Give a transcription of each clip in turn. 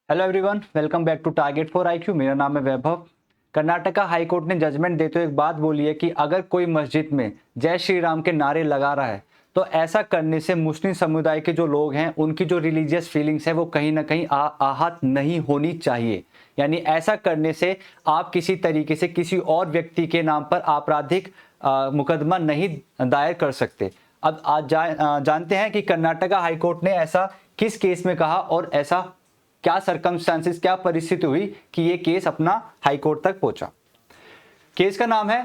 Hello everyone, welcome back to target for IQ. मेरा नाम है वैभव। कर्नाटका हाई कोर्ट ने जजमेंट देते हुए एक बात बोली है कि अगर कोई मस्जिद में जय श्री राम के नारे लगा रहा है तो ऐसा करने से मुस्लिम समुदाय के जो लोग हैं उनकी जो रिलीजियस फीलिंग्स है वो कहीं ना कहीं आहत नहीं होनी चाहिए। यानी ऐसा करने से आप किसी तरीके से किसी और व्यक्ति के नाम पर आपराधिक मुकदमा नहीं दायर कर सकते। अब आज जानते हैं कि कर्नाटका हाई कोर्ट ने ऐसा किस केस में कहा और ऐसा क्या सरकमस्टांसेस, क्या परिस्थिति हुई कि ये केस अपना हाई कोर्ट तक पहुंचा। केस का नाम है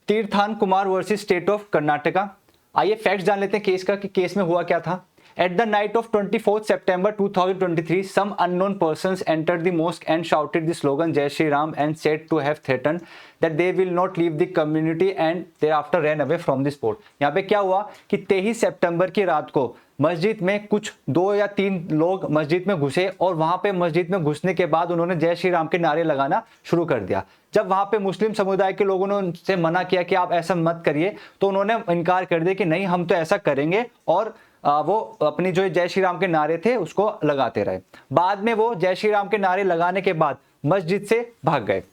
Tirthan Kumar versus state of Karnataka. आइए फैक्ट्स जान लेते हैं केस का कि केस में हुआ क्या था। At the night of 24th September 2023, some unknown persons entered the mosque and shouted the slogan Jai Shri Ram and said to have threatened that they will not leave the community and thereafter ran away from the spot। यहाँ पे क्या हुआ कि 23 सितंबर की रात को मस्जिद में कुछ 2 या 3 लोग मस्जिद में घुसे और वहां पे मस्जिद में घुसने के बाद उन्होंने जय श्री राम के नारे लगाना शुरू कर दिया। जब वहां पे मुस्लिम समुदाय के लोगों ने उनसे मना किया कि आप ऐसा मत करिए तो उन्होंने इनकार कर दिया कि नहीं, हम तो ऐसा करेंगे, और वो अपनी जो जय श्री राम के नारे थे उसको लगाते रहे। बाद में वो जय श्री राम के नारे लगाने के बाद मस्जिद से भाग गए।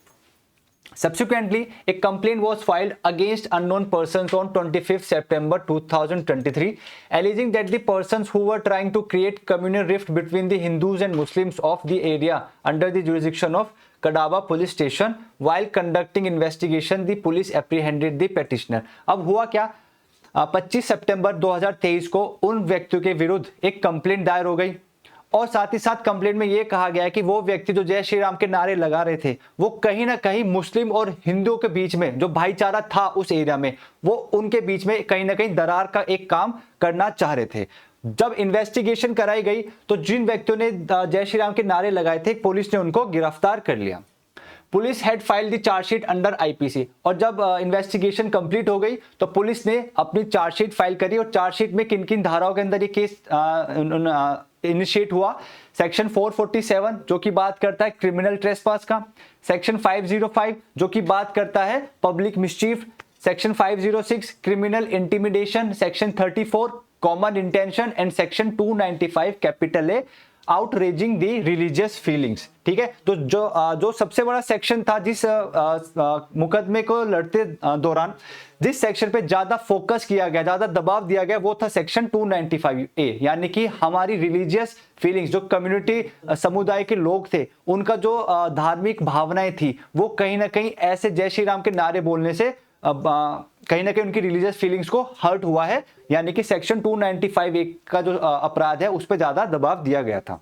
Subsequently, a complaint was filed against unknown persons on 25th September 2023, alleging that the persons who were trying to create communal rift between the Hindus and Muslims of the area under the jurisdiction of Kadaba police station, while conducting investigation, the police apprehended the petitioner। अब हुआ क्या, 25 सितंबर 2023 को उन व्यक्तियों के विरुद्ध एक complaint दायर हो गई और साथ ही साथ कंप्लेंट में यह कहा गया कि वो व्यक्ति जो जय श्री राम के नारे लगा रहे थे वो कहीं ना कहीं मुस्लिम और हिंदुओं के बीच में जो भाईचारा था उस एरिया में, वो उनके बीच में कहीं ना कहीं दरार का एक काम करना चाह रहे थे। जब इन्वेस्टिगेशन कराई गई तो जिन व्यक्तियों ने जय श्री राम के नारे लगाए थे पुलिस ने उनको गिरफ्तार कर लिया। Police had filed the chargesheet under IPC, और जब इन्वेस्टिगेशन कंप्लीट हो गई तो पुलिस ने अपनी चार्जशीट फाइल करी और चार्जशीट में किन किन धाराओं के अंदर ये केस इनिशिएट हुआ। सेक्शन 447 जो कि बात करता है क्रिमिनल ट्रेसपास का, सेक्शन 505 जो कि बात करता है public mischief, section 506 criminal intimidation, section 34 common intention and section 295 capital A outraging the religious feelings. ठीक है, तो जो सबसे बड़ा सेक्शन था जिस मुकदमे को लड़ते दौरान जिस सेक्शन पे ज्यादा फोकस किया गया, ज्यादा दबाव दिया गया, वो था सेक्शन 295 ए, यानी कि हमारी रिलीजियस फीलिंग्स, जो कम्युनिटी समुदाय के लोग थे उनका जो धार्मिक भावनाएं थी वो कहीं ना कहीं ऐसे जय श्री राम के नारे बोलने से कहीं ना कहीं उनकी रिलीजियस फीलिंग्स को हर्ट हुआ है, यानी कि सेक्शन 295 का जो अपराध है उस पर ज्यादा दबाव दिया गया था।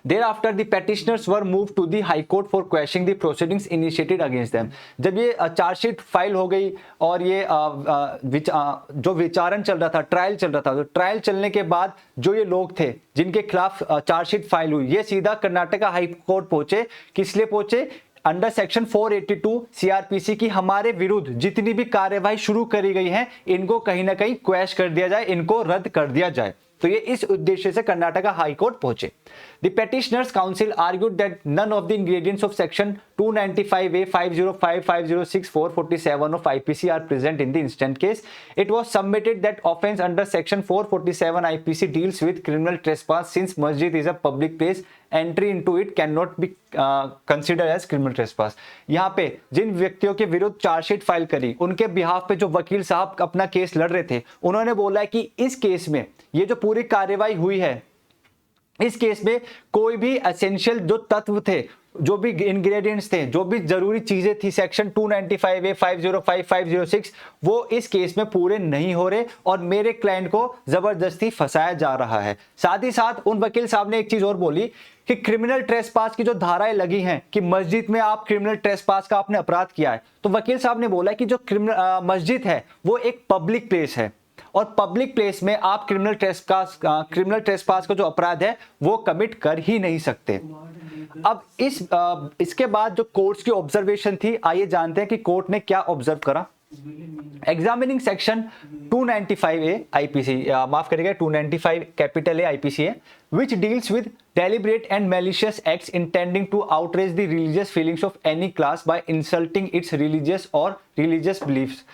Thereafter, the petitioners were moved to the High Court for quashing the proceedings initiated against them। जब ये चार्जशीट फाइल हो गई और ये जो विचारण चल रहा था, ट्रायल चल रहा था, तो ट्रायल चलने के बाद जो ये लोग थे जिनके खिलाफ चार्जशीट फाइल हुई ये सीधा कर्नाटका हाई कोर्ट पहुंचे। किस लिए पहुंचे? अंडर सेक्शन 482 सीआरपीसी की हमारे विरुद्ध जितनी भी कार्यवाही शुरू करी गई है इनको कहीं ना कहीं क्वैश कर दिया जाए, इनको रद्द कर दिया जाए। तो ये इस उद्देश्य से कर्नाटका हाई कोर्ट पहुंचे। The petitioners counsel argued that none of the ingredients of section 295A, 505, 506, 447 of IPC are present in the instant case. It was submitted that offense under section 447 IPC deals with criminal trespass since masjid is a public place, entry into it cannot be considered as criminal trespass। यहाँ पे जिन व्यक्तियों के विरुद्ध chargesheet file करी उनके behalf पे जो वकील साहब अपना केस लड़ रहे थे उन्होंने बोला है कि इस केस में ये जो पूरी कार्यवाही हुई है इस केस में कोई भी एसेंशियल जो तत्व थे, जो भी इंग्रेडिएंट्स थे, जो भी जरूरी चीजें थी सेक्शन 295A, 505, 506 वो इस केस में पूरे नहीं हो रहे और मेरे क्लाइंट को जबरदस्ती फंसाया जा रहा है। साथ ही साथ उन वकील साहब ने एक चीज और बोली कि क्रिमिनल ट्रेसपास की जो धाराएं लगी हैं कि मस्जिद में आप क्रिमिनल ट्रेसपास का आपने अपराध किया है, तो वकील साहब ने बोला कि जो मस्जिद है वो एक पब्लिक प्लेस है और पब्लिक प्लेस में आप क्रिमिनल ट्रेसपास का जो अपराध है वो कमिट कर ही नहीं सकते। अब इसके बाद जो कोर्ट्स की ऑब्जर्वेशन थी, आइए जानते हैं कि कोर्ट ने क्या ऑब्जर्व करा। एग्जामिनिंग सेक्शन 295A आईपीसी, माफ करिएगा 295 कैपिटल ए आईपीसी है, which deals with deliberate and malicious acts intending to outrage the religious feelings of any class by insulting its religious or religious beliefs।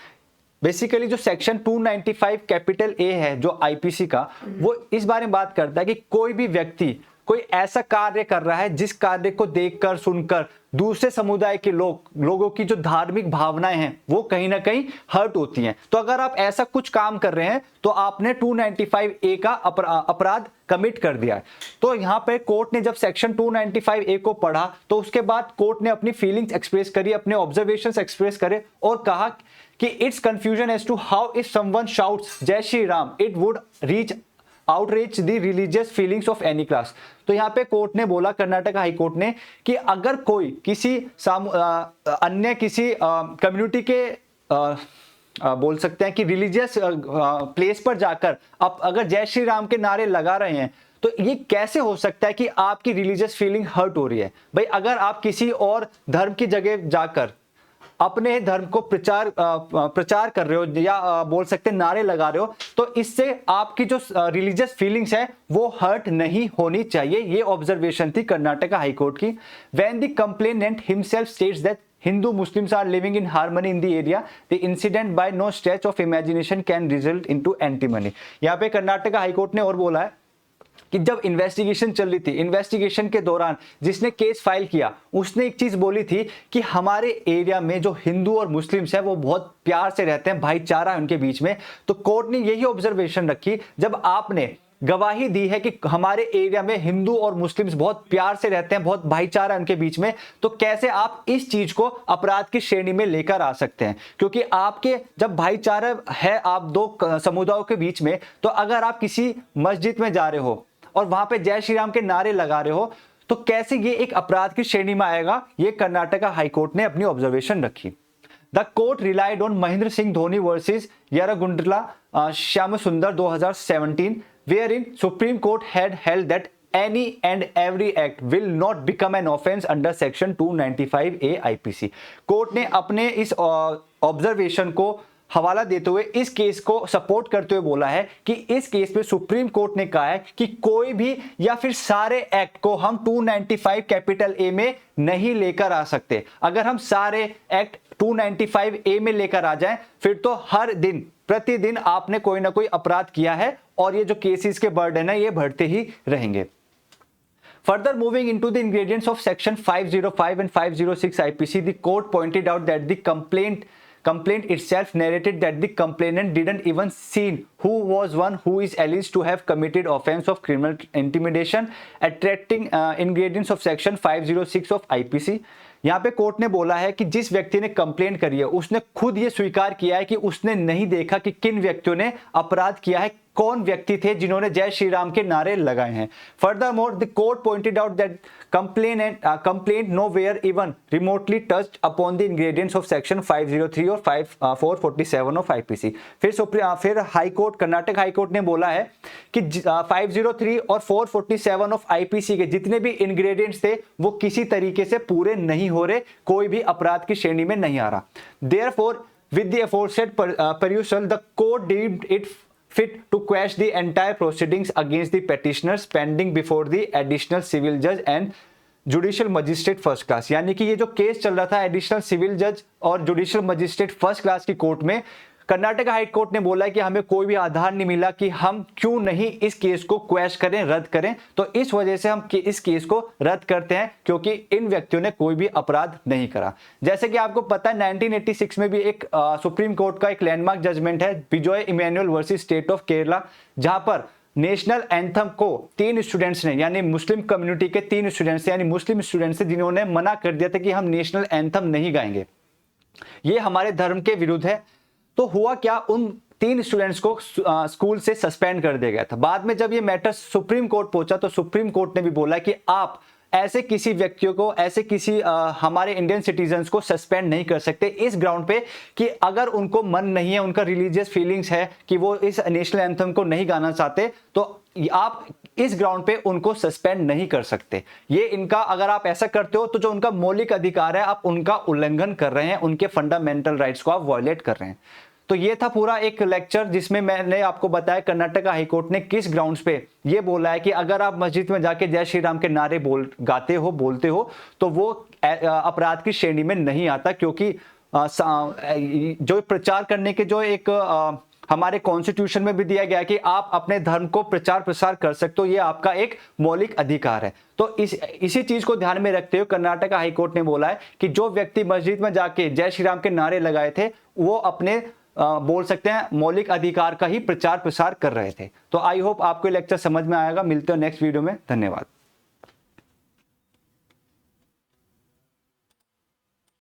Basically जो section 295 capital A है जो IPC का, वो इस बारे में बात करता है कि कोई भी व्यक्ति कोई ऐसा कार्य कर रहा है जिस कार्य को देखकर सुनकर दूसरे समुदाय के लोगों की जो धार्मिक भावनाएं हैं वो कहीं ना कहीं हर्ट होती हैं। तो अगर आप ऐसा कुछ काम कर रहे हैं तो आपने 295A का अपराध कमिट कर दिया है। तो यहाँ पे कोर्ट ने जब सेक्शन 295A को पढ़ा तो उसके बाद कोर्ट ने अपनी फीलिंग्स एक्सप्रेस करी, अपने ऑब्जर्वेशंस एक्सप्रेस करे और कहा कि it's confusion as to how if someone shouts Jai Shri Ram it would reach outreach the religious feelings of any class. तो यहाँ पे कोर्ट ने बोला, कर्नाटक हाई कोर्ट ने, कि अगर कोई किसी अन्य किसी कम्युनिटी के बोल सकते हैं कि रिलीजियस प्लेस पर जाकर आप अगर जय श्री राम के नारे लगा रहे हैं तो ये कैसे हो सकता है कि आपकी रिलीजियस फीलिंग हर्ट हो रही है। भाई अगर आप किसी और धर्म की जगह जाकर अपने धर्म को प्रचार कर रहे हो या बोल सकते नारे लगा रहे हो तो इससे आपकी जो रिलीजियस फीलिंग्स है वो हर्ट नहीं होनी चाहिए। ये ऑब्जर्वेशन थी कर्नाटक हाई कोर्ट की। When the complainant himself states that Hindu Muslims are living in harmony in the area, the incident by no stretch of imagination can result into antimony। यहाँ पे कर्नाटक हाई कोर्ट ने और बोला है कि जब इन्वेस्टिगेशन चल रही थी, इन्वेस्टिगेशन के दौरान जिसने केस फाइल किया उसने एक चीज बोली थी कि हमारे एरिया में जो हिंदू और मुस्लिम्स हैं वो बहुत प्यार से रहते हैं, भाईचारा है उनके बीच में। तो कोर्ट ने यही ऑब्जर्वेशन रखी, जब आपने गवाही दी है कि हमारे एरिया में हिंदू और मुस्लिम्स बहुत प्यार से रहते हैं, बहुत भाईचारा उनके बीच में, तो कैसे आप इस चीज को अपराध की श्रेणी में लेकर आ सकते हैं। क्योंकि आपके जब भाईचारा है आप दो समुदायों के बीच में, तो अगर आप किसी मस्जिद में जा रहे हो और वहां पे जय श्री राम के नारे लगा रहे हो तो कैसे ये एक अपराध की श्रेणी में आएगा। ये कर्नाटक हाई कोर्ट ने अपनी ऑब्जर्वेशन रखी। The court relied on Mahendra Singh Dhoni versus Yaragundla Shyam Sundar 2017 wherein Supreme Court had held that any and every act will not become an offense under section 295A IPC। Court ने अपने इस ऑब्जर्वेशन को हवाला देते हुए इस केस को सपोर्ट करते हुए बोला है कि इस केस में सुप्रीम कोर्ट ने कहा है कि कोई भी या फिर सारे एक्ट को हम 295 कैपिटल ए में नहीं लेकर आ सकते। अगर हम सारे एक्ट 295A में लेकर आ जाएं फिर तो हर दिन प्रतिदिन आपने कोई ना कोई अपराध किया है और ये जो केसेस के बर्डन है ये बढ़ते ही रहेंगे। Further moving into the ingredients of section 505 and 506 IPC, the court pointed out that the complaint itself narrated that the complainant didn't even seen who was one who is alleged to have committed offense of criminal intimidation, attracting ingredients of section 506 of IPC। यहाँ पे court ने बोला है कि जिस व्यक्ति ने complaint करी है उसने खुद ये स्वीकार किया है कि उसने नहीं देखा कि किन व्यक्तियों ने अपराध किया है, कौन व्यक्ति थे जिन्होंने जय श्री राम के नारे लगाए हैं। Furthermore the court pointed out that complaint nowhere even remotely touched upon the ingredients of section 503 और 447 ऑफ आईपीसी। फिर high court Karnataka high court ने बोला है कि 503 और 447 ऑफ आईपीसी के जितने भी इंग्रेडिएंट्स थे वो किसी तरीके से पूरे नहीं हो रहे, कोई भी अपराध की श्रेणी में नहीं आ रहा। Therefore with the aforesaid perusal, the court deemed it fit to quash the entire proceedings against the petitioners pending before the additional civil judge and judicial magistrate first class. यानी कि ये जो केस चल रहा था एडिशनल सिविल जज और judicial magistrate first class की कोर्ट में, कर्नाटक हाई कोर्ट ने बोला है कि हमें कोई भी आधार नहीं मिला कि हम क्यों नहीं इस केस को क्वैश करें, रद्द करें। तो इस वजह से हम इस केस को रद्द करते हैं क्योंकि इन व्यक्तियों ने कोई भी अपराध नहीं करा। जैसे कि आपको पता है 1986 में भी एक सुप्रीम कोर्ट का एक लैंडमार्क जजमेंट है Bijoe Emmanuel versus state of Kerala, जहां पर नेशनल एंथम को 3 स्टूडेंट्स ने, यानी मुस्लिम कम्युनिटी के 3 स्टूडेंट्स यानी मुस्लिम स्टूडेंट्स जिन्होंने मना कर दिया था कि हम नेशनल एंथम नहीं गाएंगे, ये हमारे धर्म के विरुद्ध है। तो हुआ क्या, उन 3 स्टूडेंट्स को स्कूल से सस्पेंड कर दिया गया था। बाद में जब ये मैटर सुप्रीम कोर्ट पहुंचा तो सुप्रीम कोर्ट ने भी बोला कि आप ऐसे किसी व्यक्तियों को, ऐसे किसी हमारे इंडियन सिटीजन्स को सस्पेंड नहीं कर सकते इस ग्राउंड पे कि अगर उनको मन नहीं है, उनका रिलीजियस फीलिंग्स है कि वो इस नेशनल एंथम को नहीं गाना चाहते, तो आप इस ग्राउंड पे उनको सस्पेंड नहीं कर सकते। ये इनका, अगर आप ऐसा करते हो तो जो उनका मौलिक अधिकार है आप उनका उल्लंघन कर रहे हैं, उनके फंडामेंटल राइट्स को आप वायलेट कर रहे हैं। तो ये था पूरा एक लेक्चर जिसमें मैंने आपको बताया कर्नाटक हाई कोर्ट ने किस ग्राउंड्स पे ये बोला है कि अगर आप मस्जिद में जाके जय श्री राम के नारे बोलते हो तो वो अपराध की श्रेणी में नहीं आता, क्योंकि जो प्रचार करने के जो एक हमारे कॉन्स्टिट्यूशन में भी दिया गया है कि आप अपने धर्म को प्रचार प्रसार कर सकते हो, ये आपका एक मौलिक अधिकार है। तो इसी चीज को ध्यान में रखते हुए कर्नाटक हाईकोर्ट ने बोला है कि जो व्यक्ति मस्जिद में जाके जय श्री राम के नारे लगाए थे वो अपने बोल सकते हैं मौलिक अधिकार का ही प्रचार प्रसार कर रहे थे। तो आई होप आपको लेक्चर समझ में आएगा। मिलते हैं नेक्स्ट वीडियो में। धन्यवाद।